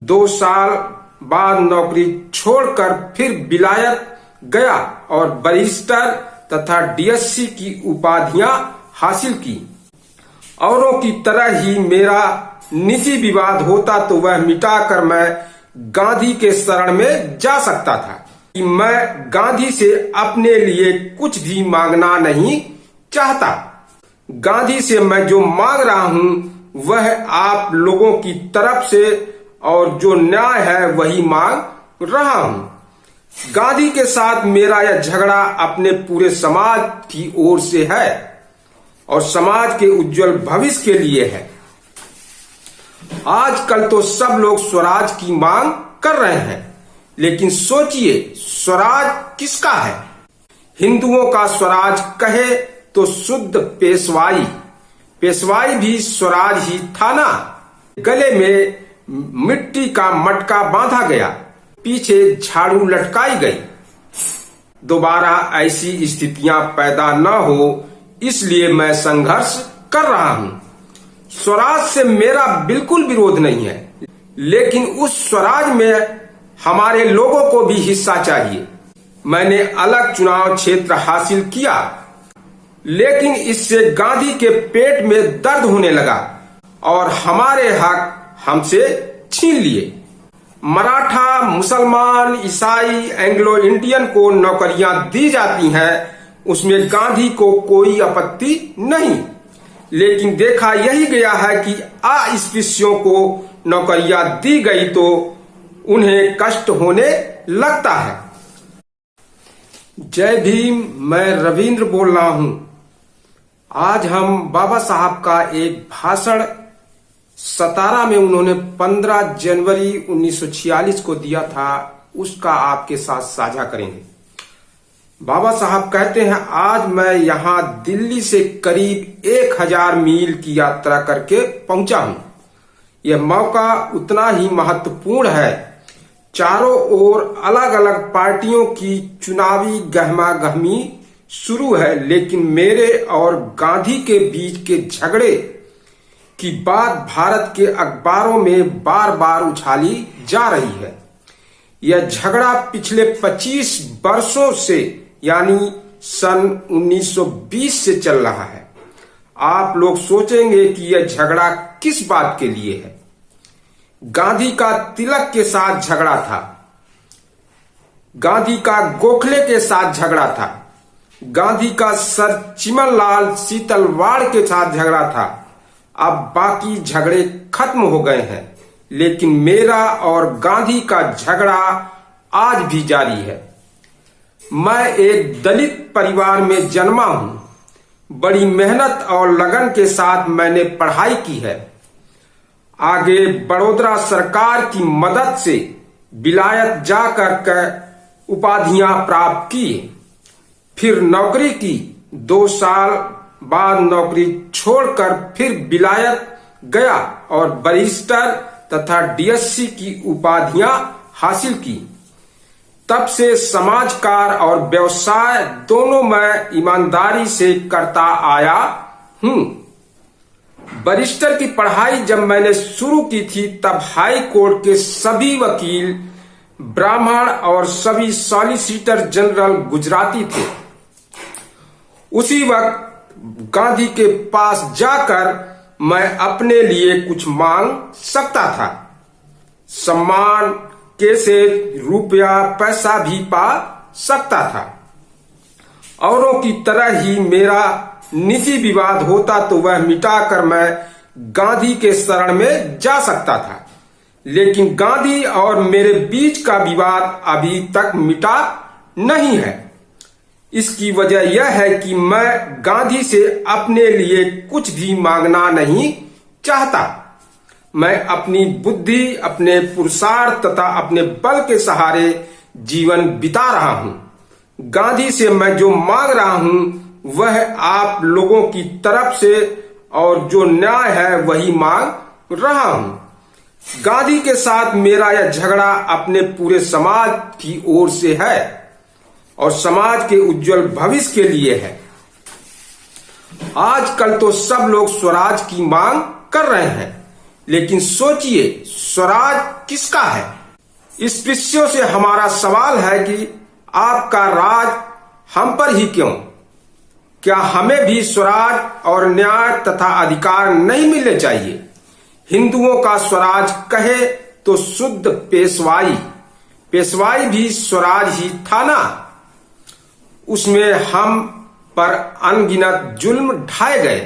2 साल बाद नौकरी छोड़कर फिर विलायत गया और बैरिस्टर तथा डीएससी की उपाधियां हासिल की। औरों की तरह ही मेरा निजी विवाद होता तो वह मिटाकर मैं गांधी के शरण में जा सकता था कि मैं गांधी से अपने लिए कुछ भी मांगना नहीं चाहता। गांधी से मैं जो मांग रहा हूं वह आप लोगों की तरफ से और जो न्याय है वही मांग रहा हूं। गांधी के साथ मेरा यह झगड़ा अपने पूरे समाज की ओर से है और समाज के उज्जवल भविष्य के लिए है। आजकल तो सब लोग स्वराज की मांग कर रहे हैं, लेकिन सोचिए स्वराज किसका है? हिंदुओं का स्वराज कहे तो शुद्ध पेशवाई, पेशवाई भी स्वराज ही था ना। गले में मिट्टी का मटका बांधा गया, पीछे झाड़ू लटकाई गई। दोबारा ऐसी स्थितियां पैदा न हो इसलिए मैं संघर्ष कर रहा हूं। स्वराज से मेरा बिल्कुल विरोध नहीं है, लेकिन उस स्वराज में हमारे लोगों को भी हिस्सा चाहिए। मैंने अलग चुनाव क्षेत्र हासिल किया, लेकिन इससे गांधी के पेट में दर्द होने लगा और हमारे हक हमसे छीन लिए। मराठा, मुसलमान, ईसाई, एंग्लो इंडियन को नौकरियां दी जाती हैं, उसमें गांधी को कोई आपत्ति नहीं। लेकिन देखा यही गया है कि अस्पृश्यों को नौकरियां दी गई तो उन्हें कष्ट होने लगता है। जय भीम, मैं रविंद्र बोल रहा हूं। आज हम बाबा साहब का एक भाषण सतारा में उन्होंने 15 जनवरी 1946 को दिया था, उसका आपके साथ साझा करेंगे। बाबा साहब कहते हैं, आज मैं यहां दिल्ली से करीब 1000 मील की यात्रा करके पहुंचा हूं। यह मौका उतना ही महत्वपूर्ण है। चारों ओर अलग अलग पार्टियों की चुनावी गहमागहमी शुरू है, लेकिन मेरे और गांधी के बीच के झगड़े की बात भारत के अखबारों में बार बार उछाली जा रही है। यह झगड़ा पिछले 25 वर्षों से यानी सन 1920 से चल रहा है। आप लोग सोचेंगे कि यह झगड़ा किस बात के लिए है। गांधी का तिलक के साथ झगड़ा था, गांधी का गोखले के साथ झगड़ा था, गांधी का सर चिमनलाल सीतलवाड़ के साथ झगड़ा था। अब बाकी झगड़े खत्म हो गए हैं, लेकिन मेरा और गांधी का झगड़ा आज भी जारी है। मैं एक दलित परिवार में जन्मा हूं। बड़ी मेहनत और लगन के साथ मैंने पढ़ाई की है। आगे बड़ौदा सरकार की मदद से विलायत जाकर उपाधियां प्राप्त की, फिर नौकरी की। 2 साल बाद नौकरी छोड़कर फिर विलायत गया और बैरिस्टर तथा डीएससी की उपाधियां हासिल की। तब से समाजकार और व्यवसाय दोनों मैं ईमानदारी से करता आया हूं। बैरिस्टर की पढ़ाई जब मैंने शुरू की थी तब हाई कोर्ट के सभी वकील ब्राह्मण और सभी सॉलिसिटर जनरल गुजराती थे। उसी वक्त गांधी के पास जाकर मैं अपने लिए कुछ मांग सकता था। सम्मान, कैसेट, रुपया, पैसा भी पा सकता था। औरों की तरह ही मेरा निजी विवाद होता तो वह मिटाकर मैं गांधी के शरण में जा सकता था। लेकिन गांधी और मेरे बीच का विवाद अभी तक मिटा नहीं है। इसकी वजह यह है कि मैं गांधी से अपने लिए कुछ भी मांगना नहीं चाहता। मैं अपनी बुद्धि, अपने पुरुषार्थ तथा अपने बल के सहारे जीवन बिता रहा हूं। गांधी से मैं जो मांग रहा हूं वह आप लोगों की तरफ से और जो न्याय है वही मांग रहा हूं। गांधी के साथ मेरा यह झगड़ा अपने पूरे समाज की ओर से है और समाज के उज्जवल भविष्य के लिए है। आजकल तो सब लोग स्वराज की मांग कर रहे हैं, लेकिन सोचिए, स्वराज किसका है? स्पृश्यों से हमारा सवाल है कि आपका राज हम पर ही क्यों? क्या हमें भी स्वराज और न्याय तथा अधिकार नहीं मिलने चाहिए? हिंदुओं का स्वराज कहे तो शुद्ध पेशवाई, पेशवाई भी स्वराज ही था ना। उसमें हम पर अनगिनत जुल्म ढाए गए।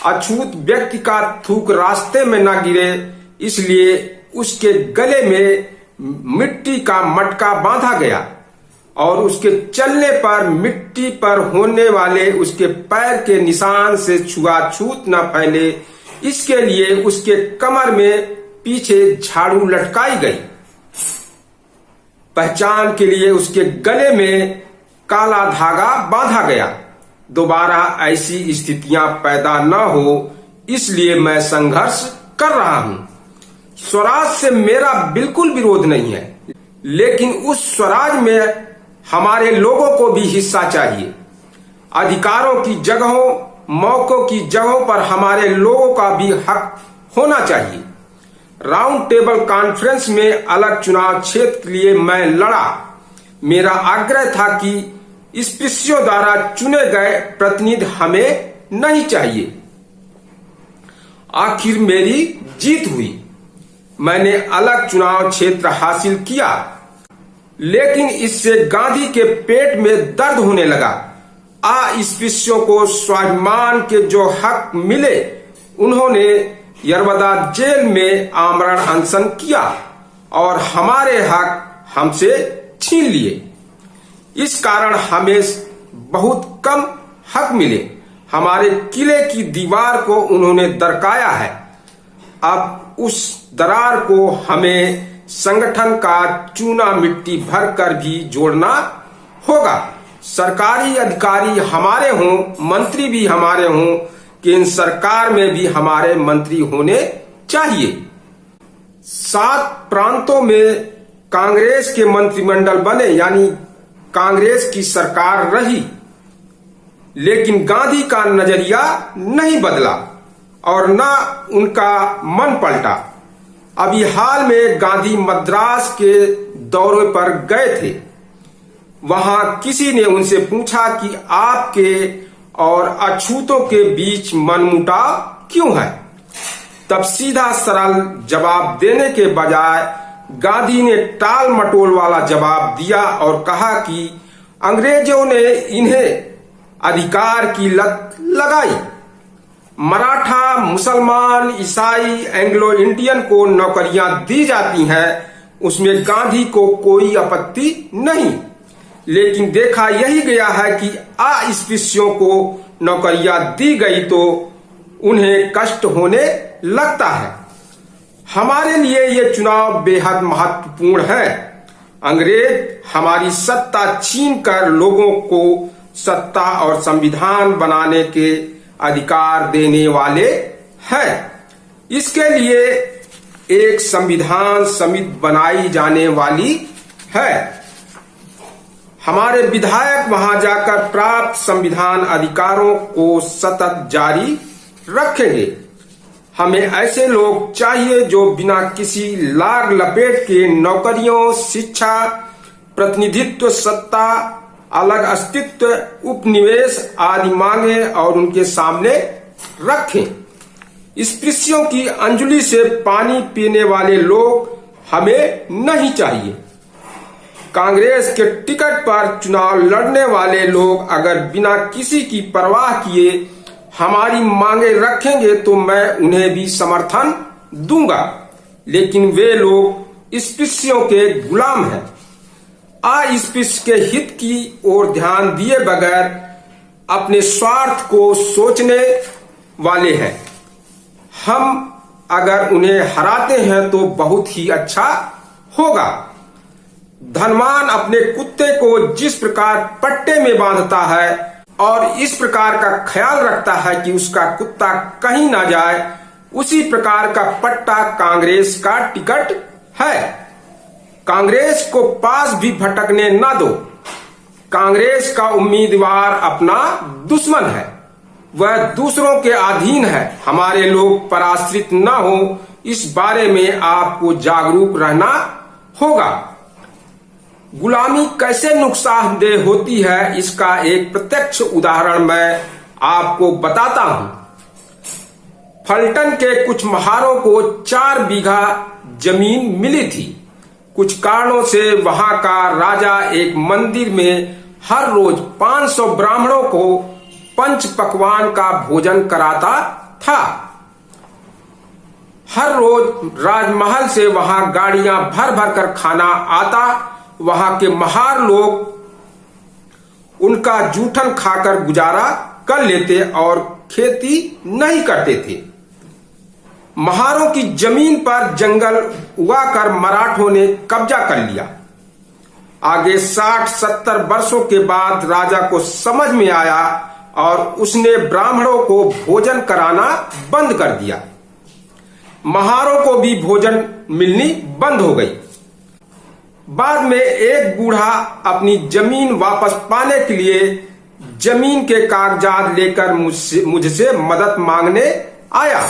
अछूत व्यक्ति का थूक रास्ते में न गिरे, इसलिए उसके गले में मिट्टी का मटका बांधा गया और उसके चलने पर मिट्टी पर होने वाले उसके पैर के निशान से छुआछूत न फैले, इसके लिए उसके कमर में पीछे झाड़ू लटकाई गई। पहचान के लिए उसके गले में काला धागा बांधा गया। दोबारा ऐसी स्थितियां पैदा न हो, इसलिए मैं संघर्ष कर रहा हूं। स्वराज से मेरा बिल्कुल विरोध नहीं है, लेकिन उस स्वराज में हमारे लोगों को भी हिस्सा चाहिए। अधिकारों की जगहों, मौकों की जगहों पर हमारे लोगों का भी हक होना चाहिए। राउंड टेबल कॉन्फ्रेंस में अलग चुनाव क्षेत्र के लिए मैं लड़ा। मेरा आग्रह था कि स्पृश्यों द्वारा चुने गए प्रतिनिधि हमें नहीं चाहिए। आखिर मेरी जीत हुई। मैंने अलग चुनाव क्षेत्र हासिल किया, लेकिन इससे गांधी के पेट में दर्द होने लगा। अस्पृश्यों को स्वाभिमान के जो हक मिले, उन्होंने यरवदा जेल में आमरण अनशन किया और हमारे हक हमसे छीन लिए। इस कारण हमें बहुत कम हक मिले। हमारे किले की दीवार को उन्होंने दरकाया है। अब उस दरार को हमें संगठन का चूना मिट्टी भर कर भी जोड़ना होगा। सरकारी अधिकारी हमारे हों, मंत्री भी हमारे हों, केंद्र सरकार में भी हमारे मंत्री होने चाहिए। 7 प्रांतों में कांग्रेस के मंत्रिमंडल बने, यानी कांग्रेस की सरकार रही, लेकिन गांधी का नजरिया नहीं बदला और न उनका मन पलटा। अभी हाल में गांधी मद्रास के दौरे पर गए थे। वहां किसी ने उनसे पूछा कि आपके और अछूतों के बीच मनमुटाव क्यों है? तब सीधा सरल जवाब देने के बजाय गांधी ने टाल मटोल वाला जवाब दिया और कहा कि अंग्रेजों ने इन्हें अधिकार की लत लगाई। मराठा, मुसलमान, ईसाई, एंग्लो इंडियन को नौकरियां दी जाती हैं, उसमें गांधी को कोई आपत्ति नहीं। लेकिन देखा यही गया है कि अस्पृश्यों को नौकरियां दी गई तो उन्हें कष्ट होने लगता है। हमारे लिए ये चुनाव बेहद महत्वपूर्ण है। अंग्रेज हमारी सत्ता छीन कर लोगों को सत्ता और संविधान बनाने के अधिकार देने वाले हैं। इसके लिए एक संविधान समिति बनाई जाने वाली है। हमारे विधायक वहां जाकर प्राप्त संविधान अधिकारों को सतत जारी रखेंगे। हमें ऐसे लोग चाहिए जो बिना किसी लाग लपेट के नौकरियों, शिक्षा, प्रतिनिधित्व, सत्ता, अलग अस्तित्व, उपनिवेश आदि मांगे और उनके सामने रखें। स्पृश्यों की अंजलि से पानी पीने वाले लोग हमें नहीं चाहिए। कांग्रेस के टिकट पर चुनाव लड़ने वाले लोग अगर बिना किसी की परवाह किए हमारी मांगे रखेंगे तो मैं उन्हें भी समर्थन दूंगा, लेकिन वे लोग स्पृश्यों के गुलाम हैं। अस्पृश्य के हित की ओर ध्यान दिए बगैर अपने स्वार्थ को सोचने वाले हैं। हम अगर उन्हें हराते हैं तो बहुत ही अच्छा होगा। धनवान अपने कुत्ते को जिस प्रकार पट्टे में बांधता है और इस प्रकार का ख्याल रखता है कि उसका कुत्ता कहीं ना जाए, उसी प्रकार का पट्टा कांग्रेस का टिकट है। कांग्रेस को पास भी भटकने ना दो। कांग्रेस का उम्मीदवार अपना दुश्मन है, वह दूसरों के अधीन है। हमारे लोग पराश्रित न हो, इस बारे में आपको जागरूक रहना होगा। गुलामी कैसे नुकसानदेह होती है, इसका एक प्रत्यक्ष उदाहरण मैं आपको बताता हूं। फलटन के कुछ महारों को 4 बीघा जमीन मिली थी। कुछ कारणों से वहां का राजा एक मंदिर में हर रोज 500 ब्राह्मणों को पंच पकवान का भोजन कराता था। हर रोज राजमहल से वहां गाड़ियां भर भर कर खाना आता। वहां के महार लोग उनका जूठन खाकर गुजारा कर लेते और खेती नहीं करते थे। महारों की जमीन पर जंगल उगाकर मराठों ने कब्जा कर लिया। आगे 60-70 वर्षों के बाद राजा को समझ में आया और उसने ब्राह्मणों को भोजन कराना बंद कर दिया। महारों को भी भोजन मिलनी बंद हो गई। बाद में एक बूढ़ा अपनी जमीन वापस पाने के लिए जमीन के कागजात लेकर मुझसे मदद मांगने आया,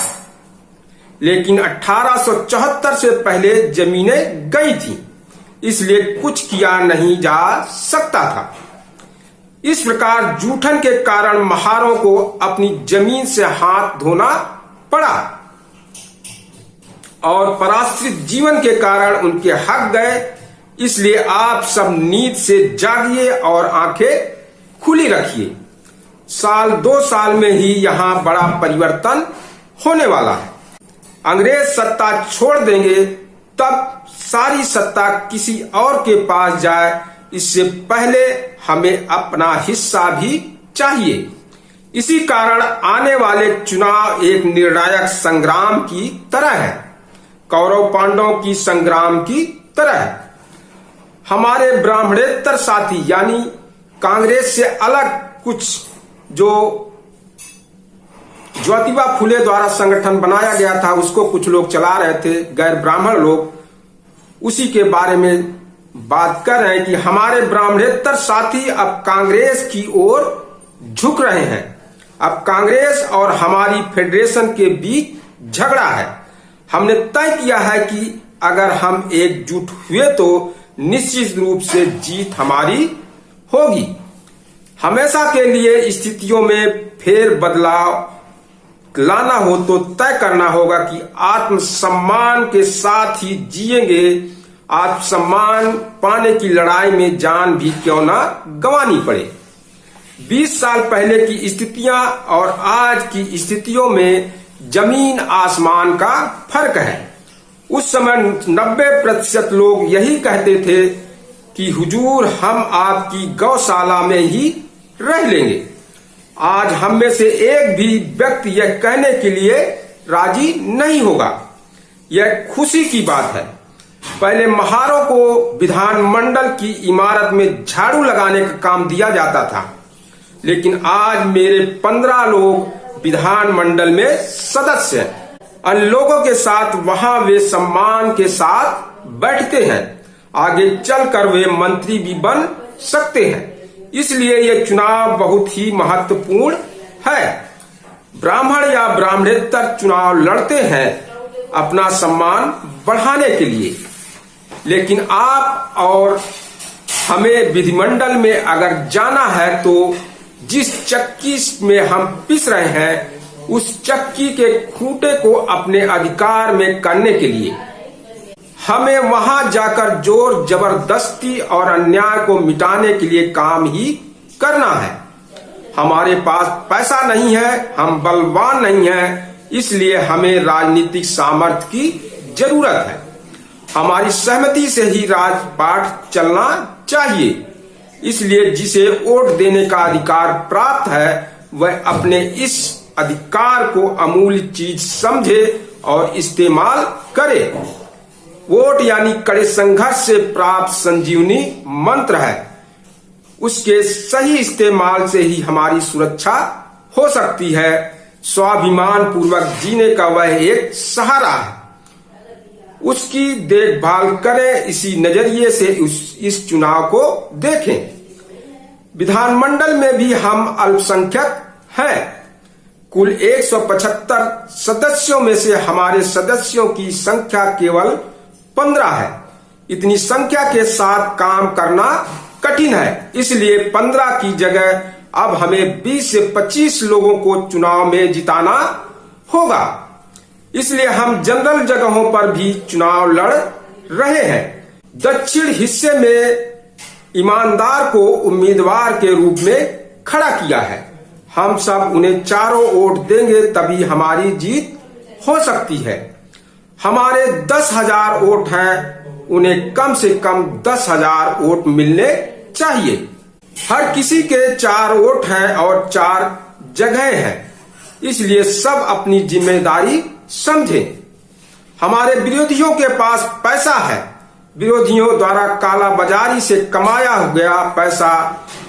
लेकिन 1874 से पहले जमीनें गई थी, इसलिए कुछ किया नहीं जा सकता था। इस प्रकार जूठन के कारण महारों को अपनी जमीन से हाथ धोना पड़ा और पराश्रित जीवन के कारण उनके हक गए। इसलिए आप सब नींद से जागिए और आंखें खुली रखिए। 1-2 साल में ही यहां बड़ा परिवर्तन होने वाला है। अंग्रेज सत्ता छोड़ देंगे, तब सारी सत्ता किसी और के पास जाए। इससे पहले हमें अपना हिस्सा भी चाहिए। इसी कारण आने वाले चुनाव एक निर्णायक संग्राम की तरह है, कौरव पांडवों की संग्राम की तरह है। हमारे ब्राह्मणेतर साथी यानी कांग्रेस से अलग कुछ जो ज्योतिबा फुले द्वारा संगठन बनाया गया था, उसको कुछ लोग चला रहे थे, गैर ब्राह्मण लोग, उसी के बारे में बात कर रहे हैं कि हमारे ब्राह्मणेतर साथी अब कांग्रेस की ओर झुक रहे हैं। अब कांग्रेस और हमारी फेडरेशन के बीच झगड़ा है। हमने तय किया है कि अगर हम एकजुट हुए तो निश्चित रूप से जीत हमारी होगी। हमेशा के लिए स्थितियों में फेर बदलाव लाना हो तो तय करना होगा कि आत्मसम्मान के साथ ही जिएंगे। आत्मसम्मान पाने की लड़ाई में जान भी क्यों ना गंवानी पड़े। 20 साल पहले की स्थितियां और आज की स्थितियों में जमीन आसमान का फर्क है। उस समय 90% लोग यही कहते थे कि हुजूर हम आपकी गौशाला में ही रह लेंगे। आज हम में से एक भी व्यक्ति यह कहने के लिए राजी नहीं होगा। यह खुशी की बात है। पहले महारों को विधानमंडल की इमारत में झाड़ू लगाने का काम दिया जाता था, लेकिन आज मेरे 15 लोग विधानमंडल में सदस्य हैं। अन्य लोगों के साथ वहां वे सम्मान के साथ बैठते हैं। आगे चलकर वे मंत्री भी बन सकते हैं। इसलिए यह चुनाव बहुत ही महत्वपूर्ण है। ब्राह्मण या ब्राह्मणेतर चुनाव लड़ते हैं अपना सम्मान बढ़ाने के लिए, लेकिन आप और हमें विधिमंडल में अगर जाना है तो जिस चक्की में हम पिस रहे हैं उस चक्की के खूंटे को अपने अधिकार में करने के लिए हमें वहां जाकर जोर जबरदस्ती और अन्याय को मिटाने के लिए काम ही करना है। हमारे पास पैसा नहीं है, हम बलवान नहीं हैं, इसलिए हमें राजनीतिक सामर्थ्य की जरूरत है। हमारी सहमति से ही राजपाट चलना चाहिए। इसलिए जिसे वोट देने का अधिकार प्राप्त है वह अपने इस अधिकार को अमूल्य चीज समझे और इस्तेमाल करे। वोट यानी कड़े संघर्ष से प्राप्त संजीवनी मंत्र है। उसके सही इस्तेमाल से ही हमारी सुरक्षा हो सकती है। स्वाभिमान पूर्वक जीने का वह एक सहारा है। उसकी देखभाल करें। इसी नजरिए से इस चुनाव को देखें। विधानमंडल में भी हम अल्पसंख्यक हैं। कुल 175 सदस्यों में से हमारे सदस्यों की संख्या केवल 15 है। इतनी संख्या के साथ काम करना कठिन है, इसलिए 15 की जगह अब हमें 20 से 25 लोगों को चुनाव में जिताना होगा। इसलिए हम जनरल जगहों पर भी चुनाव लड़ रहे हैं। दक्षिण हिस्से में ईमानदार को उम्मीदवार के रूप में खड़ा किया है। हम सब उन्हें चारों वोट देंगे, तभी हमारी जीत हो सकती है। हमारे 10,000 वोट हैं, उन्हें कम से कम 10,000 वोट मिलने चाहिए। हर किसी के 4 वोट हैं और 4 जगह हैं, इसलिए सब अपनी जिम्मेदारी समझें। हमारे विरोधियों के पास पैसा है। विरोधियों द्वारा काला बाजारी से कमाया गया पैसा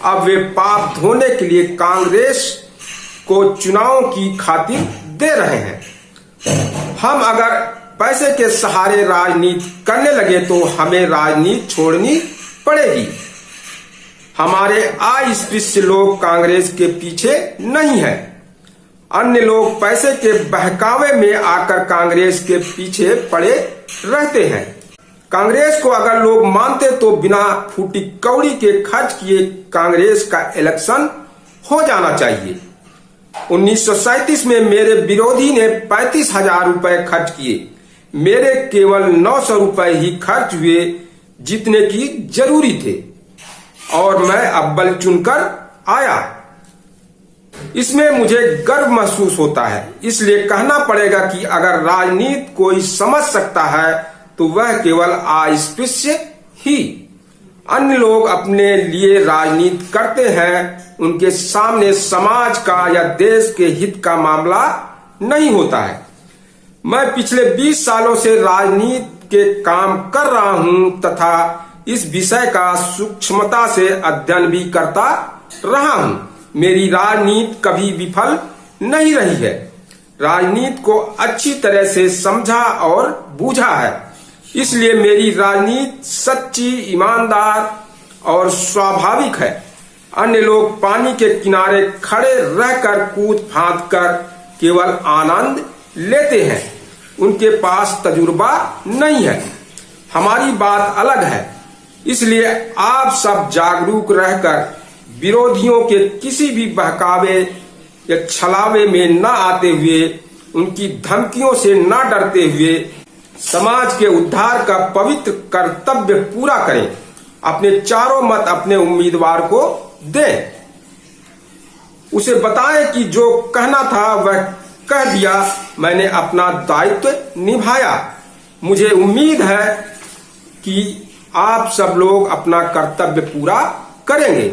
अब वे पाप धोने के लिए कांग्रेस को चुनाव की खातिर दे रहे हैं। हम अगर पैसे के सहारे राजनीति करने लगे तो हमें राजनीति छोड़नी पड़ेगी। हमारे अस्पृश्य लोग कांग्रेस के पीछे नहीं है। अन्य लोग पैसे के बहकावे में आकर कांग्रेस के पीछे पड़े रहते हैं। कांग्रेस को अगर लोग मानते तो बिना फूटी कौड़ी के खर्च किए कांग्रेस का इलेक्शन हो जाना चाहिए। 1937 में मेरे विरोधी ने 35,000 रुपए खर्च किए। मेरे केवल 900 रुपए ही खर्च हुए, जितने की जरूरी थे, और मैं अव्वल चुनकर आया। इसमें मुझे गर्व महसूस होता है। इसलिए कहना पड़ेगा कि अगर राजनीति कोई समझ सकता है तो वह केवल अस्पृश्य ही। अन्य लोग अपने लिए राजनीति करते हैं, उनके सामने समाज का या देश के हित का मामला नहीं होता है। मैं पिछले 20 सालों से राजनीति के काम कर रहा हूं तथा इस विषय का सूक्ष्मता से अध्ययन भी करता रहा हूं। मेरी राजनीति कभी विफल नहीं रही है। राजनीति को अच्छी तरह से समझा और बूझा है, इसलिए मेरी राजनीति सच्ची, ईमानदार और स्वाभाविक है। अन्य लोग पानी के किनारे खड़े रहकर कूद फांद कर केवल आनंद लेते हैं, उनके पास तजुर्बा नहीं है। हमारी बात अलग है। इसलिए आप सब जागरूक रहकर विरोधियों के किसी भी बहकावे या छलावे में न आते हुए, उनकी धमकियों से न डरते हुए समाज के उद्धार का पवित्र कर्तव्य पूरा करें। अपने चारों मत अपने उम्मीदवार को दें। उसे बताएं कि जो कहना था वह कह दिया, मैंने अपना दायित्व निभाया। मुझे उम्मीद है कि आप सब लोग अपना कर्तव्य पूरा करेंगे।